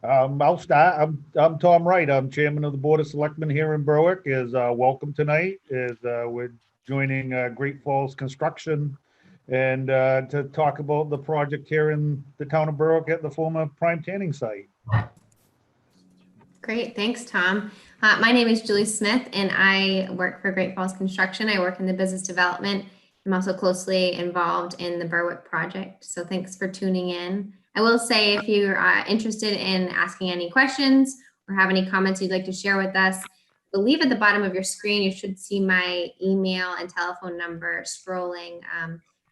I'll start. I'm Tom Wright. I'm chairman of the Board of Selectmen here in Berwick. Welcome tonight. We're joining Great Falls Construction and to talk about the project here in the town of Berwick at the former prime tanning site. Great, thanks, Tom. My name is Julie Smith, and I work for Great Falls Construction. I work in the business development. I'm also closely involved in the Berwick project. So thanks for tuning in. I will say, if you're interested in asking any questions or have any comments you'd like to share with us, I believe at the bottom of your screen, you should see my email and telephone number scrolling,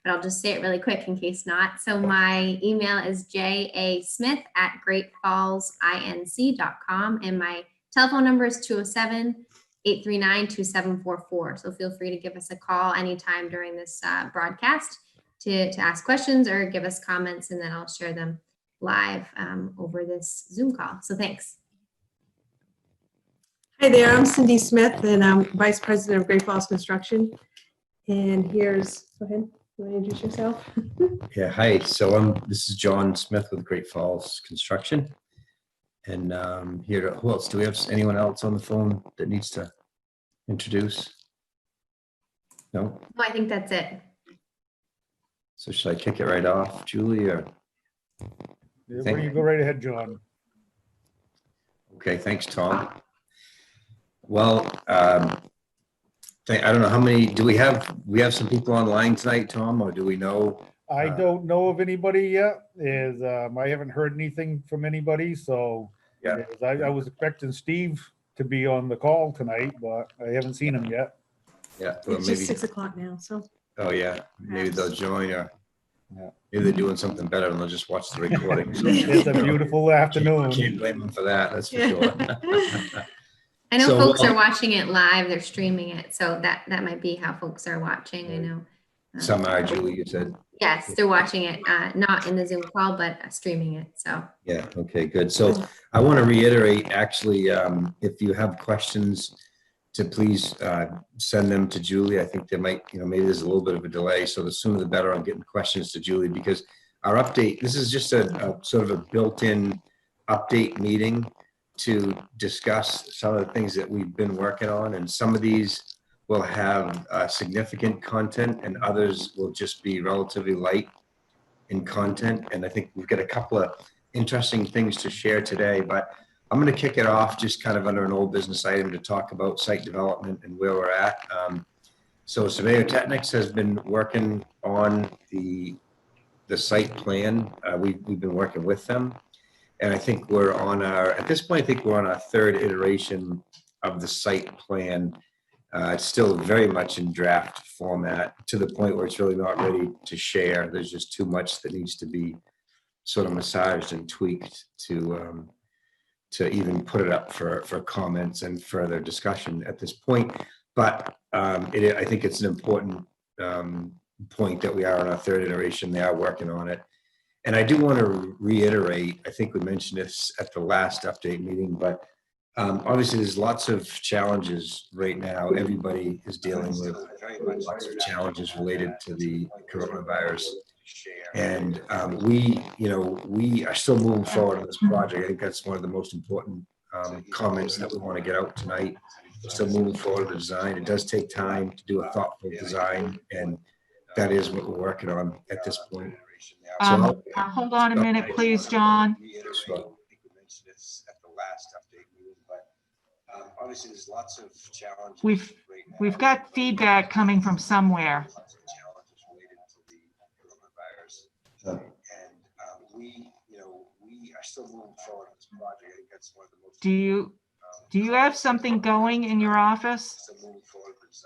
but I'll just say it really quick in case not. So my email is jasmith@greatfallsinc.com, and my telephone number is 207-839-2744. So feel free to give us a call anytime during this broadcast to ask questions or give us comments, and then I'll share them live over this Zoom call. So thanks. Hi there, I'm Cindy Smith, and I'm Vice President of Great Falls Construction. And here's, go ahead, you want to introduce yourself? Yeah, hi. So this is John Smith with Great Falls Construction. And here, who else? Do we have anyone else on the phone that needs to introduce? No? I think that's it. So should I kick it right off, Julie, or? You go right ahead, John. Okay, thanks, Tom. Well, I don't know how many, we have some people online tonight, Tom, or do we know? I don't know of anybody yet. I haven't heard anything from anybody, so Yeah. I was expecting Steve to be on the call tonight, but I haven't seen him yet. Yeah, well, It's maybe. just 6 o'clock now, so. Oh, yeah, maybe they'll join, or Yeah. maybe they're doing something better and they'll just watch the recording. So, It's a beautiful afternoon. can't blame them for that, that's for Yeah. sure. I know So, folks are watching it live, they're streaming it. So that might be how folks are watching, I know. Some are, Julie, you said. Yes, they're watching it, not in the Zoom call, but streaming it, so. Yeah, okay, good. So I want to reiterate, actually, if you have questions, to please send them to Julie. I think there might, maybe there's a little bit of a delay, so the sooner the better on getting questions to Julie, because our update, this is just a sort of a built-in update meeting to discuss some of the things that we've been working on, and some of these will have significant content and others will just be relatively light in content. And I think we've got a couple of interesting things to share today, but I'm going to kick it off just kind of under an old business item to talk about site development and where we're at. So Surveyor Technics has been working on the site plan. We've been working with them. And I think at this point, I think we're on our third iteration of the site plan. It's still very much in draft format, to the point where it's really not ready to share. There's just too much that needs to be sort of massaged and tweaked to even put it up for comments and further discussion at this point. But I think it's an important point that we are on our third iteration. They are working on it. And I do want to reiterate, I think we mentioned this at the last update meeting, but obviously there's lots of challenges right now. Everybody is dealing with lots of challenges related to the coronavirus. And we are still moving forward on this project. I think that's one of the most important comments that we want to get out tonight. We're still moving forward with the design. It does take time to do a thoughtful design, and that is what we're working on at this point. So hold on a minute, please, John. Sure. Obviously, there's lots of challenges. We've got feedback coming from somewhere. And we are still moving forward on this project. I think that's one of the most. Do you have something going in your office?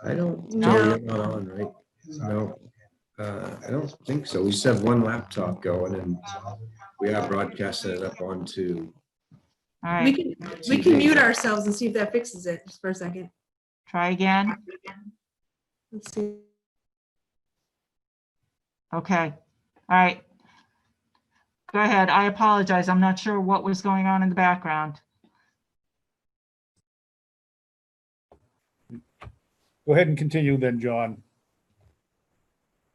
I don't. No. You're not on, right? No. I don't think so. We just have one laptop going, and we are broadcasting it up onto. All right, We can mute ourselves and see if that fixes it, just for a second. try again. Let's see. Okay, all right. Go ahead. I apologize. I'm not sure what was going on in the background. Go ahead and continue then, John.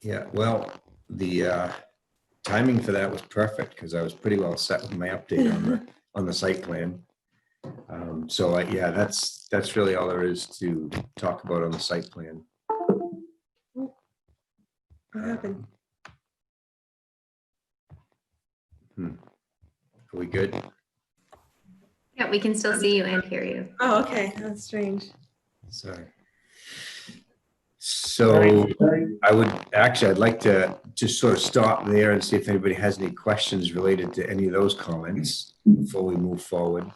Yeah, well, the timing for that was perfect because I was pretty well set with my update on the on the site plan. So yeah, that's really all there is to talk about on the site plan. What happened? Are we good? Yeah, we can still see you and hear you. Oh, okay, that's strange. Sorry. So I'd like to just sort of stop there and see if anybody has any questions related to any of those comments before we move forward.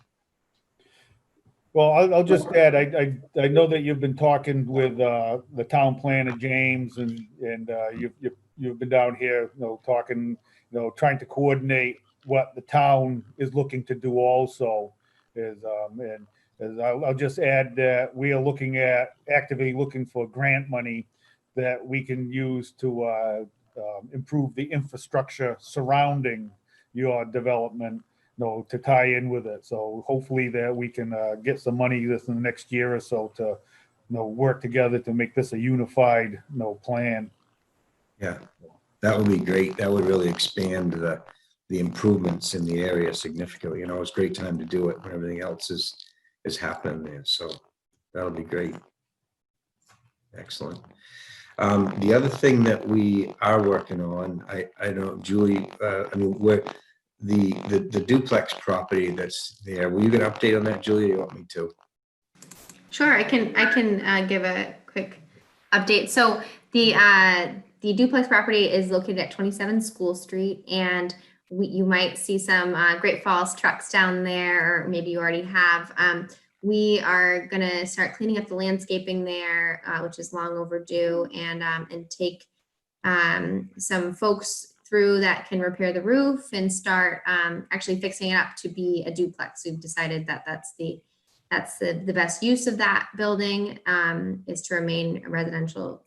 Well, I'll just add, I know that you've been talking with the town planner, James, and you've been down here, talking, trying to coordinate what the town is looking to do also is, and as I'll just add that we are actively looking for grant money that we can use to improve the infrastructure surrounding your development, to tie in with it. So hopefully that we can get some money this in the next year or so to, work together to make this a unified, plan. Yeah, that would be great. That would really expand the improvements in the area significantly. It's a great time to do it when everything else is happening there. So that'll be great. Excellent. The other thing that we are working on, I know, Julie, we're the duplex property that's there. Will you get an update on that, Julie? Or you want me to? Sure, I can give a quick update. So the duplex property is located at 27 School Street, and you might see some Great Falls trucks down there, or maybe you already have. We are gonna start cleaning up the landscaping there, which is long overdue, and take some folks through that can repair the roof and start actually fixing it up to be a duplex. We've decided that that's the best use of that building, is to remain a residential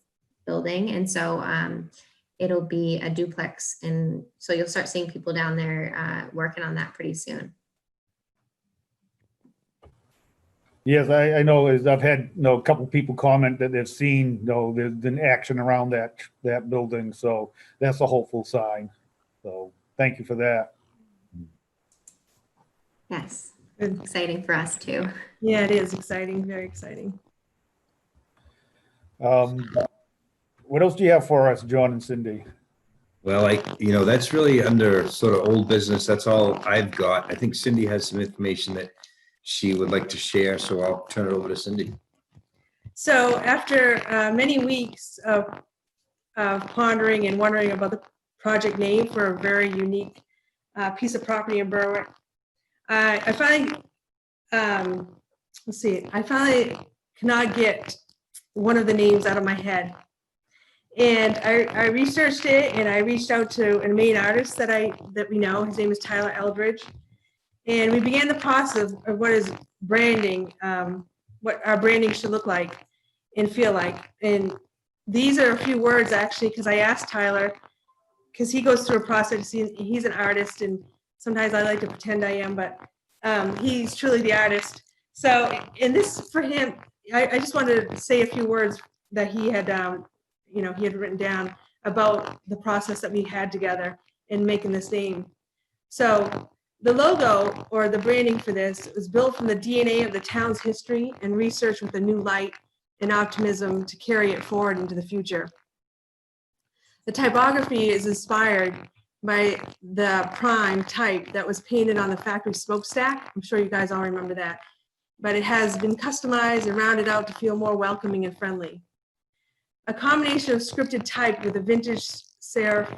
building. And so it'll be a duplex. And so you'll start seeing people down there working on that pretty soon. Yes, I know, as I've had, a couple people comment that they've seen, there's been action around that building. So that's a hopeful sign. So thank you for that. Yes, Good. exciting for us too. Yeah, it is exciting, very exciting. What else do you have for us, John and Cindy? Well, that's really under sort of old business. That's all I've got. I think Cindy has some information that she would like to share, so I'll turn it over to Cindy. So after many weeks of pondering and wondering about the project name for a very unique piece of property in Berwick, I finally, I finally cannot get one of the names out of my head. And I researched it, and I reached out to a main artist that we know. His name is Tyler Eldridge. And we began the process of what is branding, what our branding should look like and feel like. And these are a few words, actually, because I asked Tyler, because he goes through a process. He's an artist, and sometimes I like to pretend I am, but he's truly the artist. So in this, for him, I just wanted to say a few words that he had, he had written down about the process that we had together in making this name. So the logo, or the branding for this, was built from the DNA of the town's history and research with a new light and optimism to carry it forward into the future. The typography is inspired by the prime type that was painted on the factory smokestack. I'm sure you guys all remember that. But it has been customized and rounded out to feel more welcoming and friendly. A combination of scripted type with a vintage serif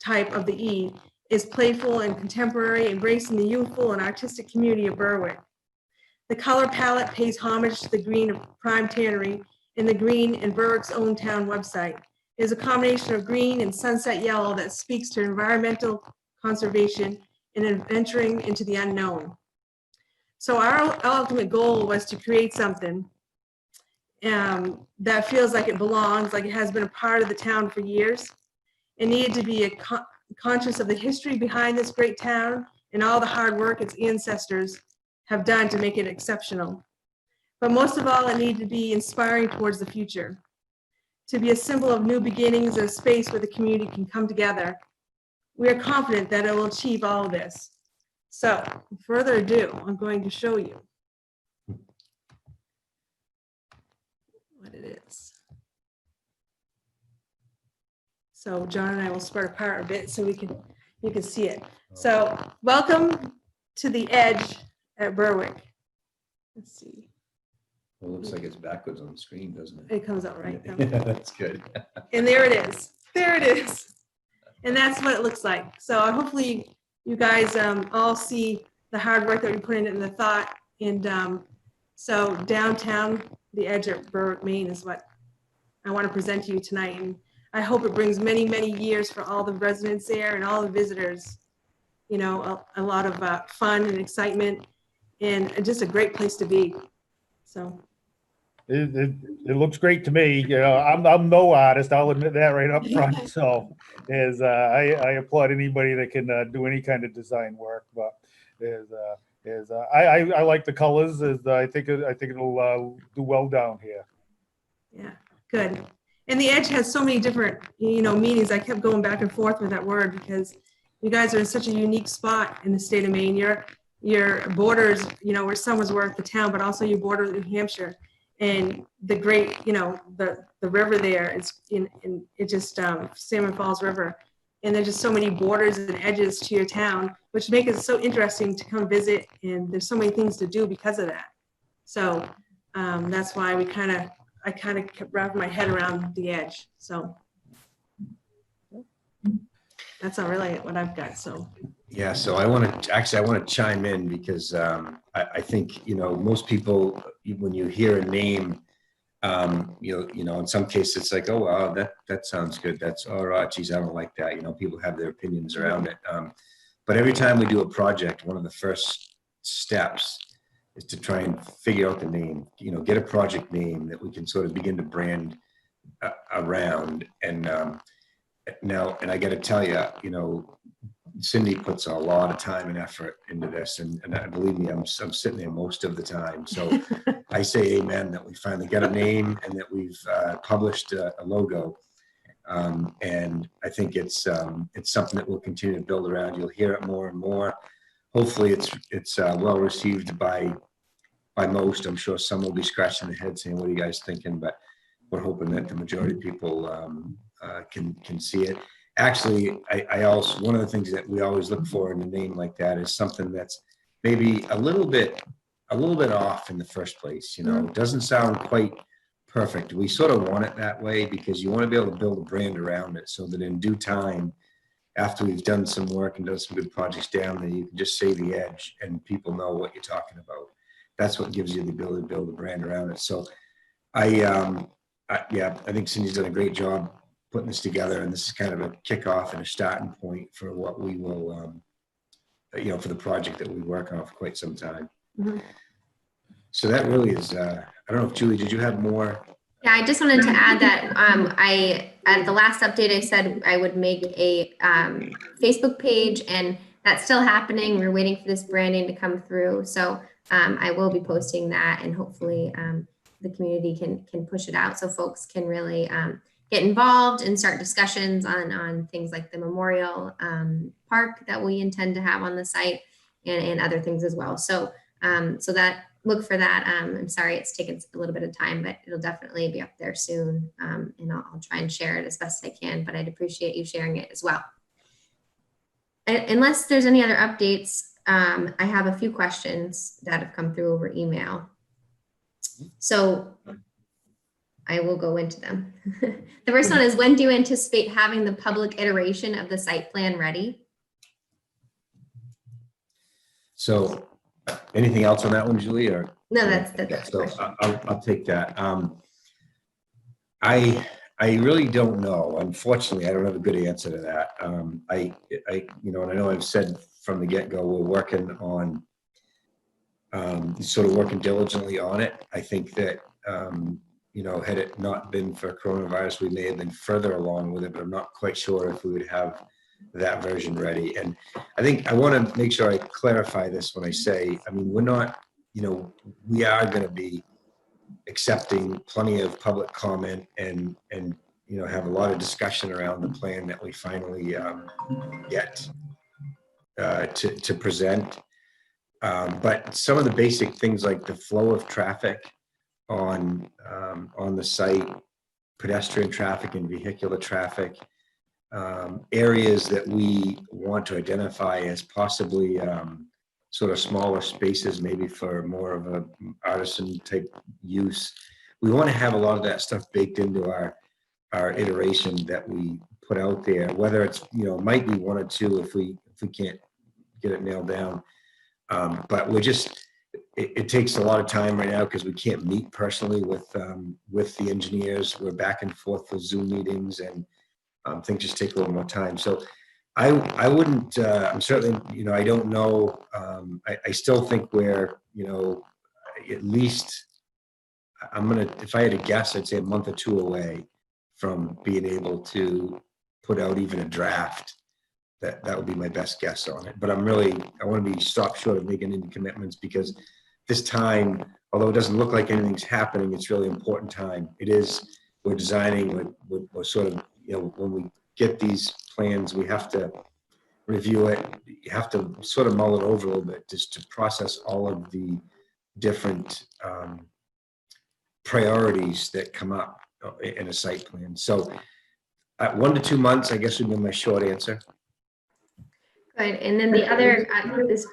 type of the E is playful and contemporary, embracing the youthful and artistic community of Berwick. The color palette pays homage to the green of Prime Tannery and the green in Berwick's own town website. It is a combination of green and sunset yellow that speaks to environmental conservation and adventuring into the unknown. So our ultimate goal was to create something that feels like it belongs, like it has been a part of the town for years. It needed to be conscious of the history behind this great town and all the hard work its ancestors have done to make it exceptional. But most of all, it needed to be inspiring towards the future, to be a symbol of new beginnings and a space where the community can come together. We are confident that it will achieve all of this. So further ado, I'm going to show you what it is. So John and I will spread apart a bit so you can see it. So welcome to the edge at Berwick. Let's see. Well, it looks like it's backwards on the screen, doesn't it? It comes out right. Yeah, that's good. And there it is. There it is. And that's what it looks like. So hopefully you guys all see the hard work that we put in it and the thought. And so downtown, the edge of Berwick, Maine is what I want to present to you tonight. And I hope it brings many, many years for all the residents there and all the visitors. You know, a lot of fun and excitement and just a great place to be. So. It looks great to me. You know, I'm no artist. I'll admit that right up front. So I applaud anybody that can do any kind of design work. But I like the colors. I think it'll do well down here. Yeah, good. And the edge has so many different, meanings. I kept going back and forth with that word because you guys are in such a unique spot in the state of Maine. Your borders, where Somersworth, the town, but also you border with New Hampshire. And the great, the river there is Salmon Falls River. And there's just so many borders and edges to your town, which make it so interesting to come visit. And there's so many things to do because of that. So that's why I kind of kept wrapping my head around the edge. So that's not really what I've got. So. Yeah, so I want to chime in because I think, most people, when you hear a name, in some cases it's like, oh, wow, that sounds good. That's, oh, geez, I don't like that. People have their opinions around it. But every time we do a project, one of the first steps is to try and figure out the name, get a project name that we can sort of begin to brand around. And now, and I got to tell you, Cindy puts a lot of time and effort into this, and believe me, I'm sitting there most of the time. So I say amen that we finally got a name and that we've published a logo. And I think it's something that we'll continue to build around. You'll hear it more and more. Hopefully it's well received by most. I'm sure some will be scratching their head saying, what are you guys thinking? But we're hoping that the majority of people can see it. Actually, I also, one of the things that we always look for in a name like that is something that's maybe a little bit off in the first place. It doesn't sound quite perfect. We sort of want it that way because you want to be able to build a brand around it so that in due time, after we've done some work and done some good projects down there, you can just say the edge and people know what you're talking about. That's what gives you the ability to build a brand around it. So I think Cindy's done a great job putting this together, and this is kind of a kickoff and a starting point for what we will, for the project that we work on for quite some time. Mm-hmm. So that really is, I don't know if Julie, did you have more? Yeah, I just wanted to add that at the last update, I said I would make a Facebook page, and that's still happening. We're waiting for this branding to come through. So I will be posting that, and hopefully the community can push it out so folks can really get involved and start discussions on things like the memorial park that we intend to have on the site and other things as well. So look for that. I'm sorry it's taken a little bit of time, but it'll definitely be up there soon. And I'll try and share it as best I can, but I'd appreciate you sharing it as well. Unless there's any other updates, I have a few questions that have come through over email. So I will go into them. The first one is, when do you anticipate having the public iteration of the site plan ready? So anything else on that one, Julie? Or no, that's the so question. I'll take that. I really don't know. Unfortunately, I don't have a good answer to that. And I know I've said from the get-go, we're working on sort of working diligently on it. I think that had it not been for coronavirus, we may have been further along with it, but I'm not quite sure if we would have that version ready. And I think I want to make sure I clarify this when I say, we're not, we are going to be accepting plenty of public comment and have a lot of discussion around the plan that we finally get to present. But some of the basic things like the flow of traffic on the site, pedestrian traffic and vehicular traffic, areas that we want to identify as possibly sort of smaller spaces, maybe for more of a artisan type use. We want to have a lot of that stuff baked into our iteration that we put out there, whether it's, might be one or two if we can't get it nailed down. But it takes a lot of time right now because we can't meet personally with the engineers. We're back and forth with Zoom meetings, and things just take a little more time. So I wouldn't, I'm certainly, I don't know. I still think we're, at least if I had to guess, I'd say a month or two away from being able to put out even a draft. That would be my best guess on it. But I want to be stopped short of making any commitments, because this time, although it doesn't look like anything's happening, it's really important time. It is, we're designing, we're sort of, when we get these plans, we have to review it. You have to sort of mull it over a little bit just to process all of the different priorities that come up in a site plan. So 1 to 2 months, I guess, would be my short answer. Good. And then the other, this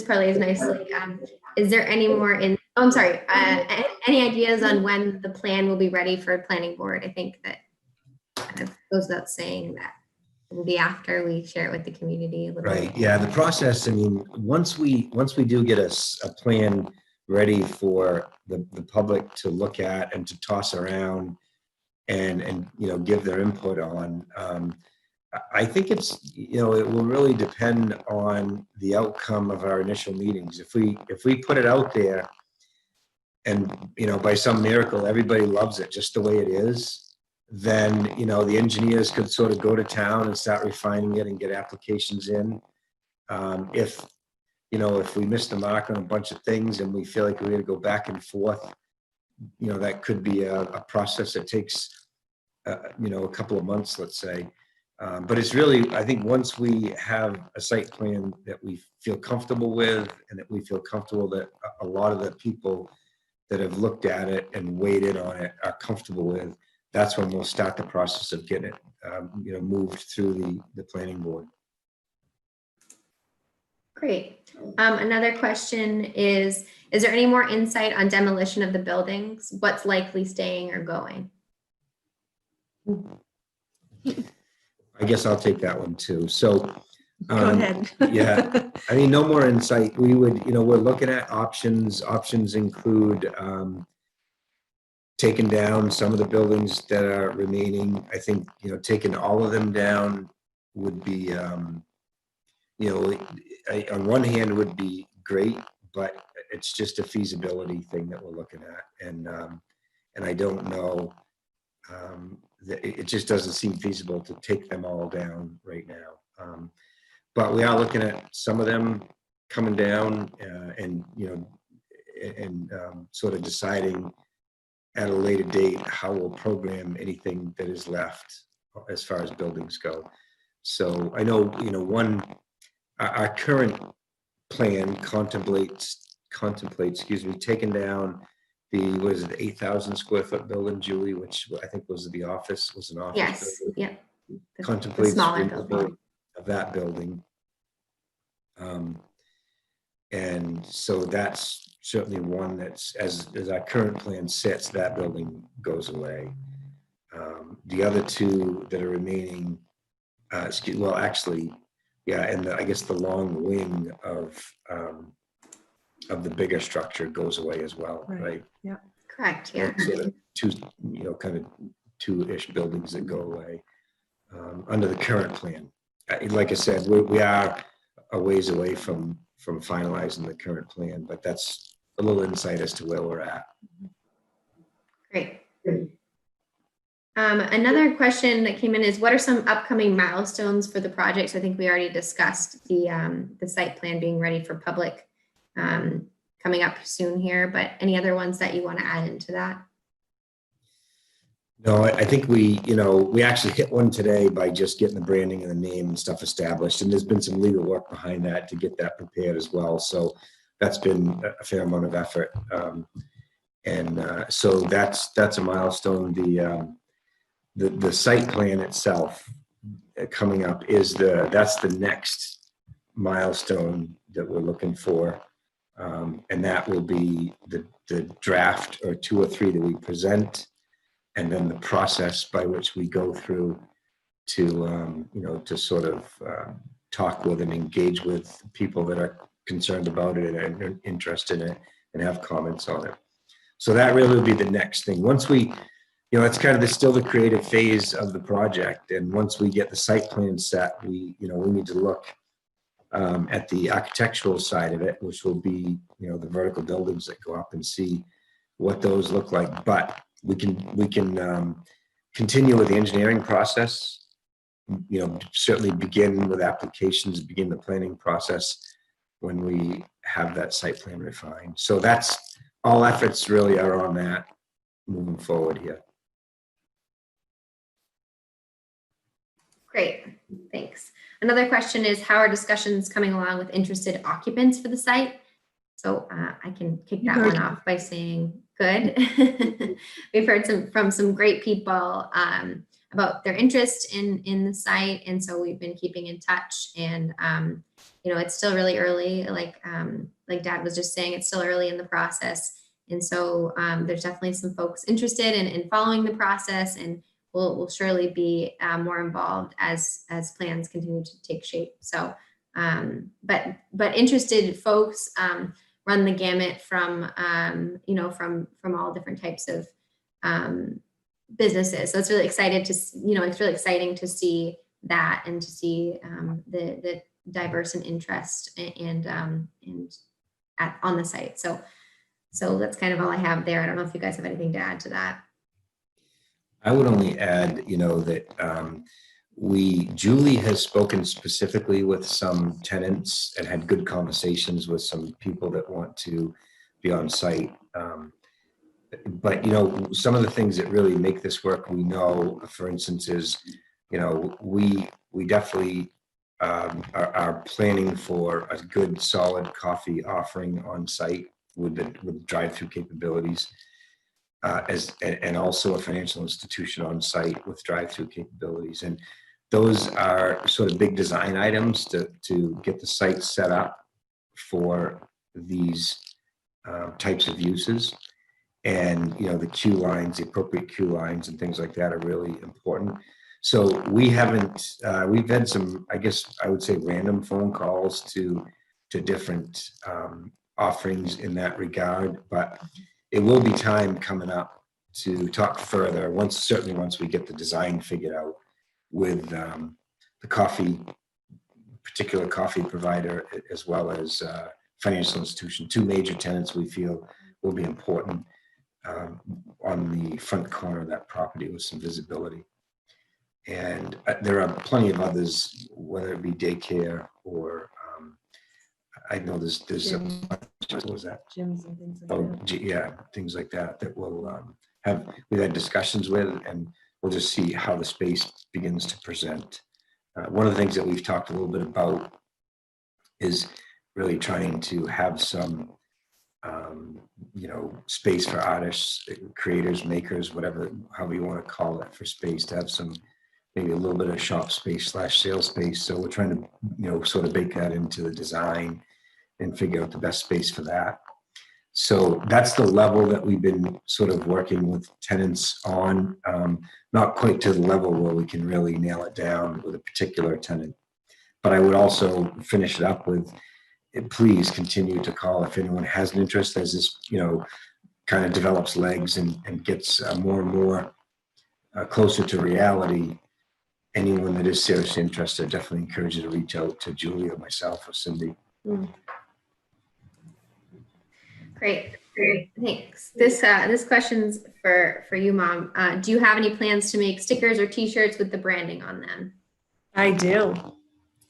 probably is nicely. Is there any more I'm sorry, any ideas on when the plan will be ready for planning board? I think that kind of goes without saying that it will be after we share it with the community a little Right. bit. Yeah. The process, I mean, once we do get a plan ready for the public to look at and to toss around and give their input on, I think it's, it will really depend on the outcome of our initial meetings. If we put it out there and, by some miracle, everybody loves it just the way it is, then, the engineers could sort of go to town and start refining it and get applications in. If we miss the mark on a bunch of things and we feel like we're going to go back and forth, that could be a process that takes, a couple of months, let's say. But it's really, I think once we have a site plan that we feel comfortable with, and that we feel comfortable that a lot of the people that have looked at it and weighed in on it are comfortable with, that's when we'll start the process of getting it, moved through the planning board. Great. Another question is there any more insight on demolition of the buildings? What's likely staying or going? I guess I'll take that one too. So, Go ahead. Yeah, I mean, no more insight. We would, we're looking at options. Options include taking down some of the buildings that are remaining. I think, taking all of them down would be, on one hand would be great, but it's just a feasibility thing that we're looking at. And I don't know, it just doesn't seem feasible to take them all down right now. But we are looking at some of them coming down and sort of deciding at a later date how we'll program anything that is left as far as buildings go. So I know, our current plan contemplates, taking down the 8,000 square foot building, Julie, which I think was an office Yes. building. Yep. Contemplates smaller removal building. of that building. And so that's certainly one that's, as our current plan sits, that building goes away. The other two that are remaining, well, actually, yeah, and I guess the long wing of the bigger structure goes away as well, right? Yeah. Correct. Yeah. Sort of two, kind of two-ish buildings that go away under the current plan. Like I said, we are a ways away from finalizing the current plan, but that's a little insight as to where we're at. Great. Another question that came in is, what are some upcoming milestones for the project? So I think we already discussed the site plan being ready for public coming up soon here, but any other ones that you want to add into that? No, I think we actually hit one today by just getting the branding and the name and stuff established. And there's been some legal work behind that to get that prepared as well. So that's been a fair amount of effort. So that's a milestone. The site plan itself coming up that's the next milestone that we're looking for. And that will be the draft or 2 or 3 that we present, and then the process by which we go through to to sort of talk with and engage with people that are concerned about it and are interested in it and have comments on it. So that really would be the next thing. Once we, it's kind of still the creative phase of the project. And once we get the site plan set, we need to look at the architectural side of it, which will be, the vertical buildings that go up, and see what those look like. But we can continue with the engineering process, certainly begin with applications, begin the planning process when we have that site plan refined. So that's all efforts really are on that moving forward here. Great, thanks. Another question is, how are discussions coming along with interested occupants for the site? So I can kick that one off by saying good. We've heard from some great people about their interest in the site, and so we've been keeping in touch. And it's still really early, like Dad was just saying, it's still early in the process, and so there's definitely some folks interested in following the process, and we'll surely be more involved as plans continue to take shape. So, but interested folks run the gamut from from all different types of businesses. So it's really exciting to see that, and to see the diverse and interest and on the site. So that's kind of all I have there. I don't know if you guys have anything to add to that. I would only add, that Julie has spoken specifically with some tenants and had good conversations with some people that want to be on site. But, some of the things that really make this work, we know, for instance, is, we definitely are planning for a good, solid coffee offering on site with drive-through capabilities. And also a financial institution on site with drive-through capabilities. And those are sort of big design items to get the site set up for these types of uses. And, the queue lines, the appropriate queue lines and things like that are really important. So we've had some, I guess I would say, random phone calls to different offerings in that regard, but it will be time coming up to talk further certainly once we get the design figured out with the particular coffee provider, as well as financial institution. 2 major tenants we feel will be important on the front corner of that property with some visibility. And there are plenty of others, whether it be daycare or I know there's what was that? Gyms and things like that. Yeah, things like that will we've had discussions with, and we'll just see how the space begins to present. One of the things that we've talked a little bit about is really trying to have some space for artists, creators, makers, however you want to call it, for space, to have some, maybe a little bit of shop space / sales space. So we're trying to sort of bake that into the design and figure out the best space for that. So that's the level that we've been sort of working with tenants on, not quite to the level where we can really nail it down with a particular tenant. But I would also finish it up with, please continue to call if anyone has an interest, as this, kind of develops legs and gets more and more closer to reality. Anyone that is seriously interested, definitely encourage you to reach out to Julie or myself or Cindy. Great, thanks. This question's for you, Mom. Do you have any plans to make stickers or T-shirts with the branding on them? I do,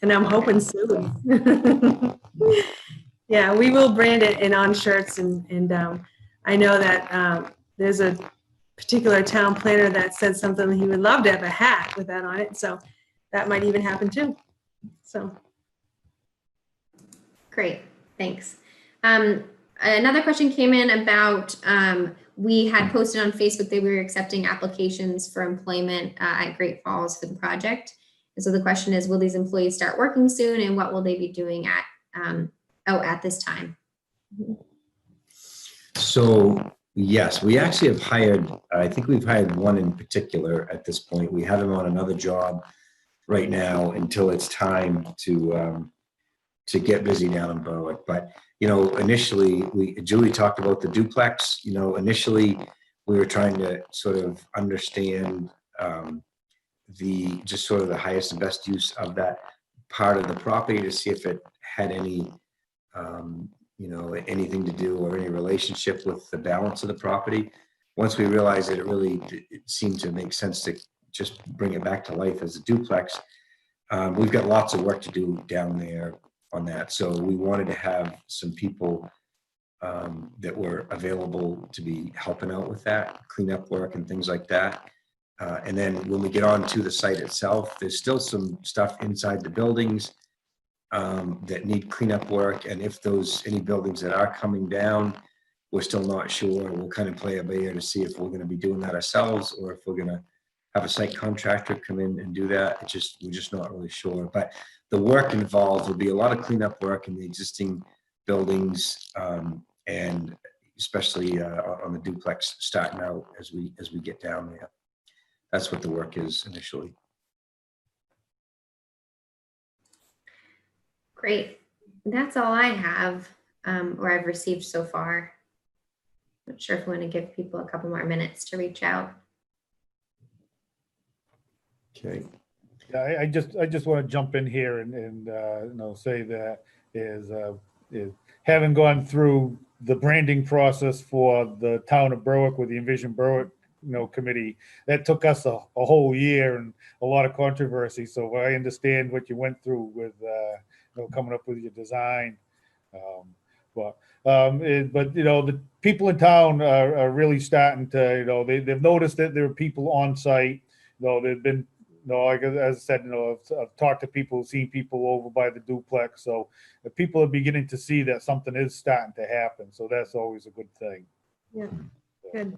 and I'm hoping soon. Yeah, we will brand it on shirts, and I know that there's a particular town planner that said something, he would love to have a hat with that on it. So that might even happen too. So. Great, thanks. Another question came in about, we had posted on Facebook that we were accepting applications for employment at Great Falls for the project. And so the question is, will these employees start working soon, and what will they be doing at this time? So yes, we actually have hired, I think we've hired one in particular at this point. We have him on another job right now until it's time to get busy down in Berwick. But, you know, initially Julie talked about the duplex. You know, initially we were trying to sort of understand just sort of the highest and best use of that part of the property to see if it had any, you know, anything to do or any relationship with the balance of the property. Once we realized that it seemed to make sense to just bring it back to life as a duplex, we've got lots of work to do down there on that. So we wanted to have some people that were available to be helping out with that, cleanup work and things like that. And then when we get on to the site itself, there's still some stuff inside the buildings that need cleanup work. And if any buildings that are coming down, we're still not sure. We'll kind of play it by ear to see if we're going to be doing that ourselves or if we're going to have a site contractor come in and do that. We're just not really sure. But the work involved will be a lot of cleanup work in the existing buildings, and especially on the duplex starting out as we get down there. That's what the work is initially. Great. That's all I have, or I've received so far. Not sure if we want to give people a couple more minutes to reach out. Okay. Yeah, I just want to jump in here and you know, say that is having gone through the branding process for the town of Berwick with the Envision Berwick, you know, committee, that took us a whole year and a lot of controversy. So I understand what you went through with you know, coming up with your design. But you know, the people in town are really starting to, you know, they've noticed that there are people on site. You know, they've been, you know, like as I said, you know, I've talked to people, seen people over by the duplex. So the people are beginning to see that something is starting to happen. So that's always a good thing. Yeah, good.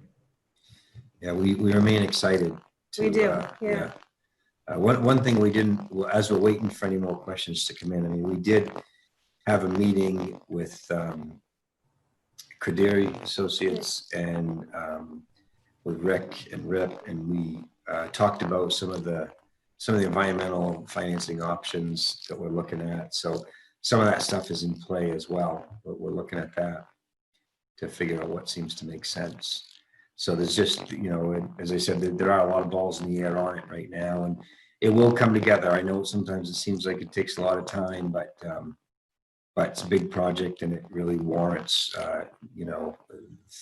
Yeah, we remain excited. We do, yeah. One thing we didn't, as we're waiting for any more questions to come in, I mean, we did have a meeting with Crederi Associates and with Rick and Rip, and we talked about some of the environmental financing options that we're looking at. So some of that stuff is in play as well, but we're looking at that to figure out what seems to make sense. So there's just, you know, as I said, there are a lot of balls in the air on it right now, and it will come together. I know sometimes it seems like it takes a lot of time, but it's a big project and it really warrants, you know,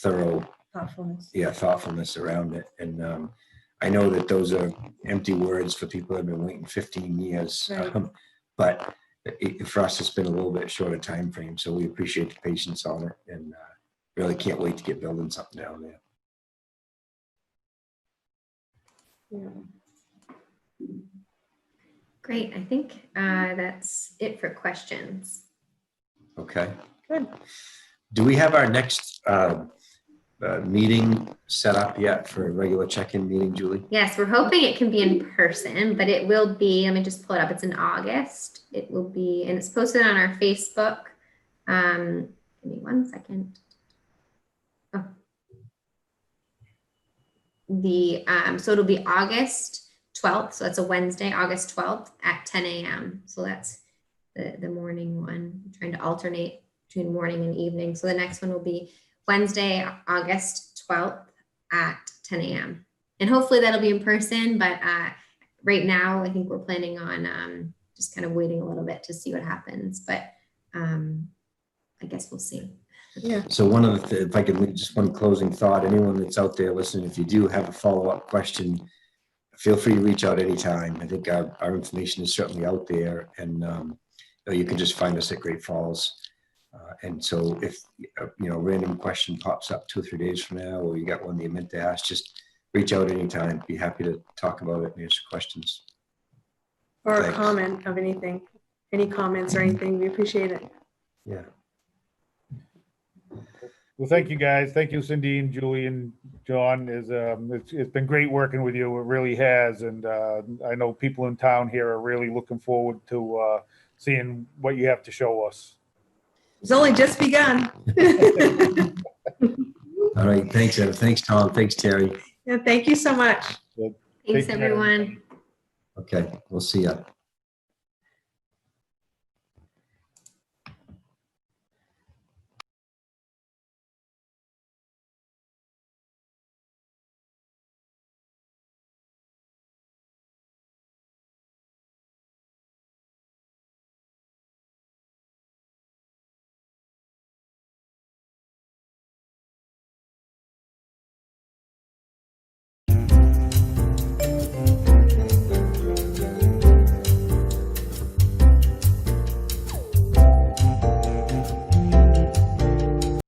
thorough thoughtfulness around it. And I know that those are empty words for people that have been waiting 15 years, Right. But for us, it's been a little bit shorter time frame. So we appreciate the patience on it, and really can't wait to get building something down there. Yeah. Great. I think that's it for questions. Okay. Good. Do we have our next meeting set up yet for a regular check-in meeting, Julie? Yes, we're hoping it can be in person, but it will be, let me just pull it up. It's in August. It will be, and it's posted on our Facebook. Give me 1 second. Oh. So it'll be August 12th. So that's a Wednesday, August 12th at 10 a.m. So that's the morning one. I'm trying to alternate between morning and evening. So the next one will be Wednesday, August 12th at 10 a.m. And hopefully that'll be in person, but right now I think we're planning on just kind of waiting a little bit to see what happens, but I guess we'll see. Yeah. So one of the, if I could leave just one closing thought, anyone that's out there listening, if you do have a follow-up question, feel free to reach out anytime. I think our information is certainly out there, and you can just find us at Great Falls. And so if, you know, a random question pops up 2 or 3 days from now, or you got one that you meant to ask, just reach out anytime. Be happy to talk about it and answer questions. Or a Thanks. comment of anything, any comments or anything, we appreciate it. Yeah. Well, thank you, guys. Thank you, Cindy and Julie and John. It's been great working with you. It really has. And I know people in town here are really looking forward to seeing what you have to show us. It's only just begun. All right. Thanks, Ed. Thanks, Tom. Thanks, Terry. Yeah, thank you so much. Thanks, Take care. everyone. Okay. We'll see ya.